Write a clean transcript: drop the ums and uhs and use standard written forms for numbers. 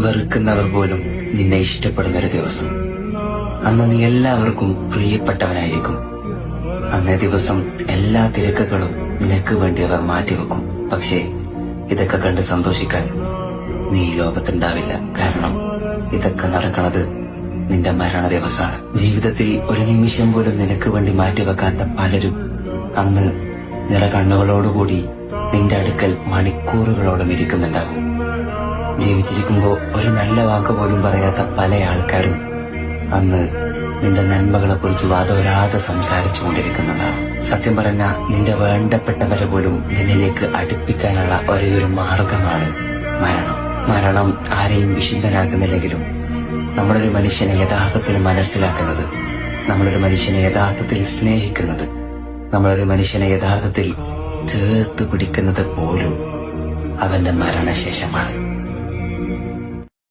വെറുക്കുന്നവർ പോലും നിന്നെ ഇഷ്ടപ്പെടുന്നൊരു ദിവസം. അന്ന് നീ എല്ലാവർക്കും പ്രിയപ്പെട്ടവനായിരിക്കും. അന്നേ ദിവസം എല്ലാ തിരക്കുകളും നിനക്ക് വേണ്ടി അവർ മാറ്റിവെക്കും. പക്ഷേ ഇതൊക്കെ കണ്ട് സന്തോഷിക്കാൻ നീ ഈ ലോകത്തുണ്ടാവില്ല. കാരണം ഇതൊക്കെ നടക്കണത് നിന്റെ മരണ ദിവസമാണ്. ജീവിതത്തിൽ ഒരു നിമിഷം പോലും നിനക്ക് വേണ്ടി മാറ്റിവെക്കാത്ത പലരും അന്ന് നിറകണ്ണുകളോടുകൂടി നിന്റെ അടുക്കൽ മണിക്കൂറുകളോളം ഇരിക്കുന്നുണ്ടാവും. ജീവിച്ചിരിക്കുമ്പോ ഒരു നല്ല വാക്ക് പോലും പറയാത്ത പല ആൾക്കാരും അന്ന് നിന്റെ നന്മകളെ കുറിച്ച് വാദോരാതെ സംസാരിച്ചു കൊണ്ടിരിക്കുന്നുണ്ടാവും. സത്യം പറഞ്ഞ നിന്റെ വേണ്ടപ്പെട്ടവരെ പോലും നിന്നിലേക്ക് അടുപ്പിക്കാനുള്ള ഒരേയൊരു മാർഗമാണ് മരണം. മരണം ആരെയും വിശുദ്ധനാക്കുന്നില്ലെങ്കിലും നമ്മളൊരു മനുഷ്യനെ യഥാർത്ഥത്തിൽ മനസ്സിലാക്കുന്നത്, നമ്മളൊരു മനുഷ്യനെ യഥാർത്ഥത്തിൽ സ്നേഹിക്കുന്നത്, നമ്മളൊരു മനുഷ്യനെ യഥാർത്ഥത്തിൽ ചേർത്ത് പിടിക്കുന്നത് പോലും അവന്റെ മരണശേഷമാണ്.